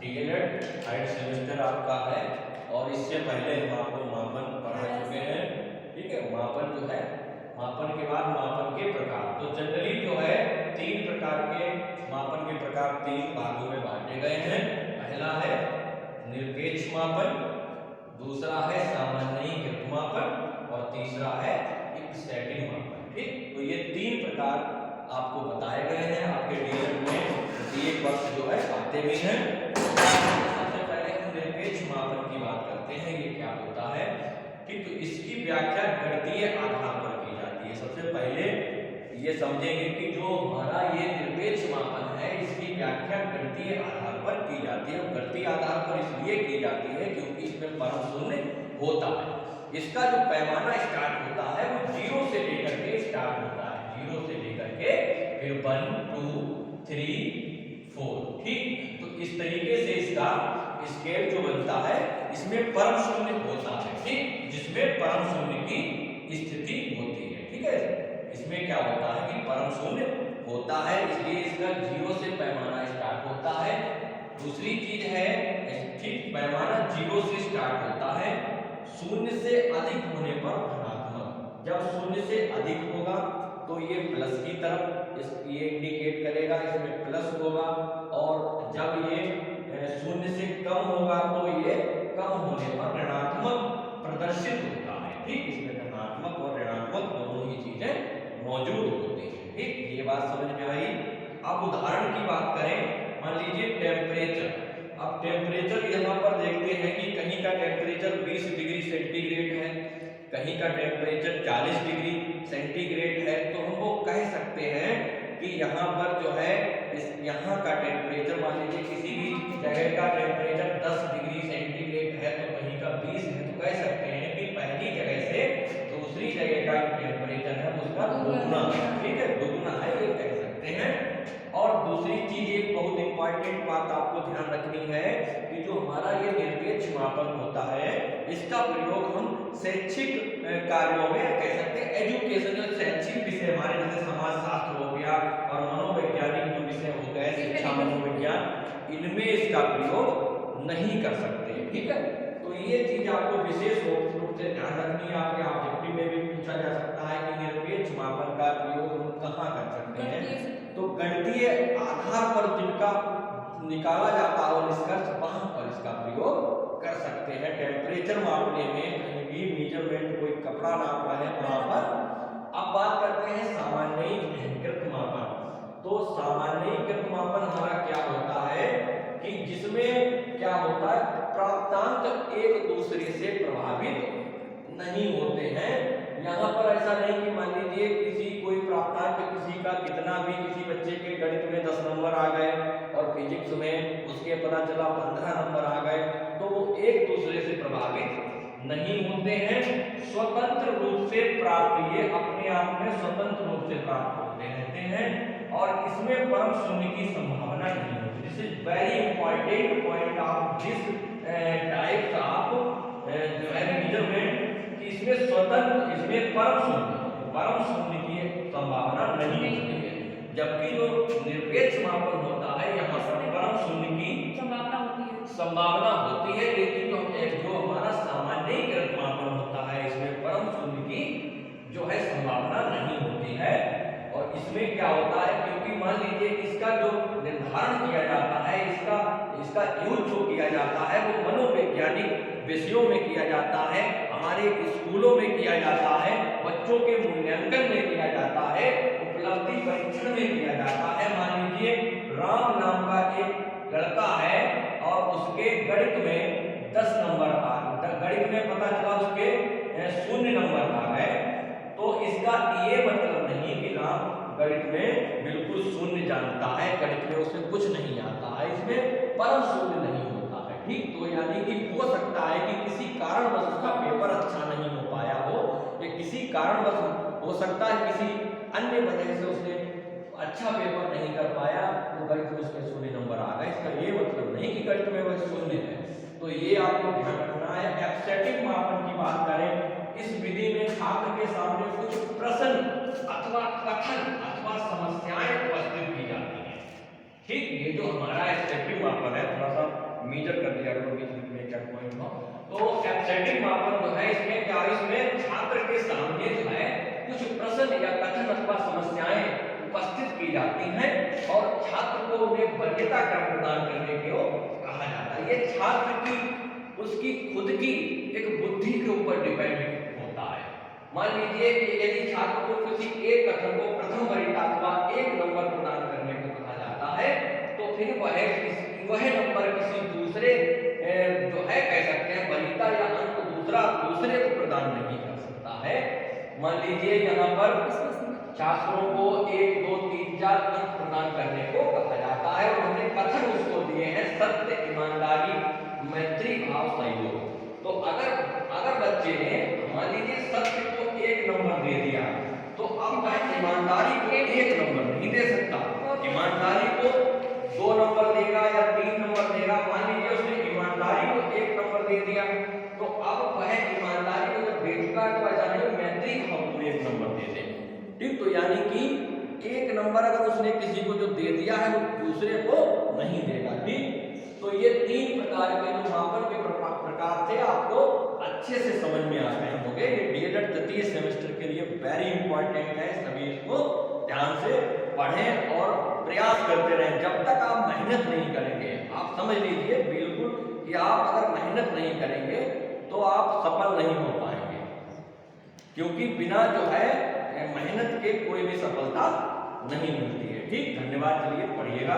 DElEd third semester आपका है और इससे पहले हम आपको मापन पढ़ा चुके हैं। ठीक है, मापन जो है, मापन के बाद मापन के प्रकार। तो जनरली जो है 3 प्रकार के मापन के प्रकार 3 भागों में बांटे गए हैं। पहला है निरपेक्ष मापन, दूसरा है सामान्यीकृत मापन और तीसरा है सेटिंग मापन। ठीक, तो ये 3 प्रकार आपको बताए गए हैं आपके डीएलएड में एक वक्त जो है आते भी हैं। सबसे पहले हम निरपेक्ष मापन की बात करते हैं, ये क्या होता है। ठीक, तो इसकी व्याख्या गणितीय आधार पर की जाती है। सबसे पहले ये समझेंगे कि जो हमारा ये निरपेक्ष मापन है इसकी व्याख्या गणितीय आधार पर की जाती है। गणितीय आधार पर इसलिए की जाती है क्योंकि इसमें परम शून्य होता है। इसका जो पैमाना स्टार्ट होता है वो 0 से लेकर के स्टार्ट होता है, 0 से लेकर के फिर 1 2 3 4। ठीक, तो इस तरीके से इसका स्केल जो बनता है इसमें परम शून्य होता है। ठीक, जिसमें परम शून्य की स्थिति होती है। ठीक है, इसमें क्या होता है कि परम शून्य होता है, इसलिए इसका 0 से पैमाना स्टार्ट होता है। दूसरी चीज है, ठीक, पैमाना 0 से स्टार्ट होता है, शून्य से अधिक होने पर धनात्मक। जब शून्य से अधिक होगा तो ये प्लस की तरफ ये इंडिकेट करेगा, इसमें प्लस होगा। और जब ये शून्य से कम होगा तो ये कम होने पर ऋणात्मक प्रदर्शित होता है। ठीक, इसमें धनात्मक और ऋणात्मक दोनों ही चीजें मौजूद होती हैं। ठीक, ये बात समझ में आई। अब उदाहरण की बात करें, मान लीजिए टेम्परेचर। अब टेम्परेचर यहाँ पर देखते हैं कि कहीं का टेम्परेचर 20 डिग्री सेंटीग्रेड है, कहीं का टेम्परेचर 40 डिग्री सेंटीग्रेड है। तो हम वो कह सकते हैं कि यहाँ पर जो है यहाँ का टेम्परेचर, मान लीजिए किसी भी जगह का टेम्परेचर 10 डिग्री सेंटीग्रेड है तो कहीं का 20 है, तो कह सकते हैं कि पहली जगह से दूसरी जगह का टेम्परेचर है उसका दुगुना। ठीक है, दुगुना है, ये कह सकते हैं। और दूसरी चीज एक बहुत इंपॉर्टेंट बात आपको ध्यान रखनी है कि जो हमारा ये निरपेक्ष मापन होता है इसका प्रयोग हम शैक्षिक कार्यों में कह सकते हैं। एजुकेशन जो शैक्षिक विषय हमारे जैसे समाजशास्त्र हो गया और मनोवैज्ञानिक जो विषय हो गए, शिक्षा मनोविज्ञान, इनमें इसका प्रयोग नहीं कर सकते। ठीक है, तो ये चीज आपको विशेष रूप से ध्यान रखनी है। आपके ऑब्जेक्टिव में भी पूछा जा सकता है कि निरपेक्ष मापन का प्रयोग हम कहाँ कर सकते हैं। तो गणितीय आधार पर जिनका निकाला जाता है निष्कर्ष, वहां पर इसका प्रयोग कर सकते हैं। टेम्परेचर मापने में कहीं भी मेजरमेंट, कोई कपड़ा नाप रहे हैं वहां पर। अब बात करते हैं सामान्यीकृत मापन। तो सामान्यीकृत मापन हमारा क्या होता है कि जिसमें क्या होता है, प्राप्तांक एक दूसरे से प्रभावित नहीं होते हैं। यहाँ पर ऐसा नहीं कि मान लीजिए किसी कोई प्राप्तांक किसी का कितना भी, किसी बच्चे के गणित में 10 नंबर आ गए और फिजिक्स में उसके पता चला 15 नंबर आ गए, तो वो एक दूसरे से प्रभावित नहीं होते हैं। स्वतंत्र रूप से प्राप्त, ये अपने आप में स्वतंत्र रूप से प्राप्त होते रहते हैं और इसमें परम शून्य की संभावना नहीं होती। This is very important point of this types of जो है मेजरमेंट, इसमें स्वतंत्र, इसमें परम शून्य की संभावना नहीं होती है। जबकि जो निरपेक्ष मापन होता है यहाँ पर परम शून्य की संभावना होती है, लेकिन जो हमारा सामान्यीकृत मापन होता है इसमें परम शून्य की जो है संभावना नहीं होती है। और इसमें क्या होता है, क्योंकि मान लीजिए इसका जो निर्धारण किया जाता है, इसका यूज जो किया जाता है वो मनोवैज्ञानिक विषयों में किया जाता है, हमारे स्कूलों में किया जाता है, बच्चों के मूल्यांकन में किया जाता है, उपलब्धि परीक्षण में किया जाता है। मान लीजिए राम नाम का एक लड़का है और उसके गणित में 10 नंबर आ, गणित में पता चला उसके 0 नंबर आ गए, तो इसका ये मतलब नहीं कि राम गणित में बिल्कुल शून्य जानता है, गणित में उसे कुछ नहीं आता है, इसमें परम शून्य नहीं होता है। ठीक, तो यानी कि हो सकता है कि किसी कारणवश उसका पेपर अच्छा नहीं हो पाया हो, या किसी कारणवश हो सकता है किसी अन्य वजह से उसने अच्छा पेपर नहीं कर पाया तो गणित में उसके 0 नंबर आ गए। इसका ये मतलब नहीं कि गणित में वह शून्य है। तो ये आपको ध्यान रखना है। एक्सेटिव मापन की बात करें, इस विधि में छात्र के सामने कुछ प्रश्न अथवा कथन अथवा समस्याएं उपस्थित की जाती हैं। ठीक, ये जो हमारा एक्सेटिव मापन है, थोड़ा सा सटीक मापन जो है इसमें क्या है, इसमें छात्र के सामने जो है कुछ प्रश्न या कथन अथवा समस्याएं उपस्थित की जाती हैं और छात्र को उन्हें वरीयता क्रम प्रदान करने को कहा जाता है। ये छात्र की उसकी खुद की एक बुद्धि के ऊपर डिपेंड होता है। मान लीजिए कि यदि छात्र को किसी एक कथन को प्रथम वरीयता अथवा 1 नंबर प्रदान करने को कहा जाता है तो फिर वह नंबर किसी दूसरे जो है कह सकते हैं वरीयता या अंक दूसरे को प्रदान नहीं कर सकता है। मान लीजिए यहाँ पर छात्रों को 1 2 3 4 अंक प्रदान करने को कहा जाता है और हमने कथन उसको दिए हैं सत्य, ईमानदारी, मैत्री भाव, सहयोग। तो अगर बच्चे ने मान लीजिए सत्य को 1 नंबर दे दिया तो अब मैं ईमानदारी को 1 नंबर नहीं दे सकता, ईमानदारी को 2 नंबर देगा या 3 नंबर देगा। मान लीजिए उसने ईमानदारी को 1 नंबर दे दिया तो अब वह ईमानदारी को जब दे चुका तो ऐसा नहीं मैत्री भाव को 1 नंबर दे दे। ठीक, तो यानी कि 1 नंबर अगर उसने किसी को जो दे दिया है वो दूसरे को नहीं देगा। ठीक, तो ये 3 प्रकार के जो मापन के प्रकार थे आपको अच्छे से समझ में आ गए होंगे। ये डीएलएड तृतीय सेमेस्टर के लिए वेरी इंपॉर्टेंट है, सभी इसको ध्यान से पढ़ें और प्रयास करते रहें। जब तक आप मेहनत नहीं करेंगे, आप समझ लीजिए बिल्कुल कि आप अगर मेहनत नहीं करेंगे तो आप सफल नहीं हो पाएंगे, क्योंकि बिना जो है मेहनत के कोई भी सफलता नहीं मिलती है। ठीक, धन्यवाद। चलिए पढ़िएगा।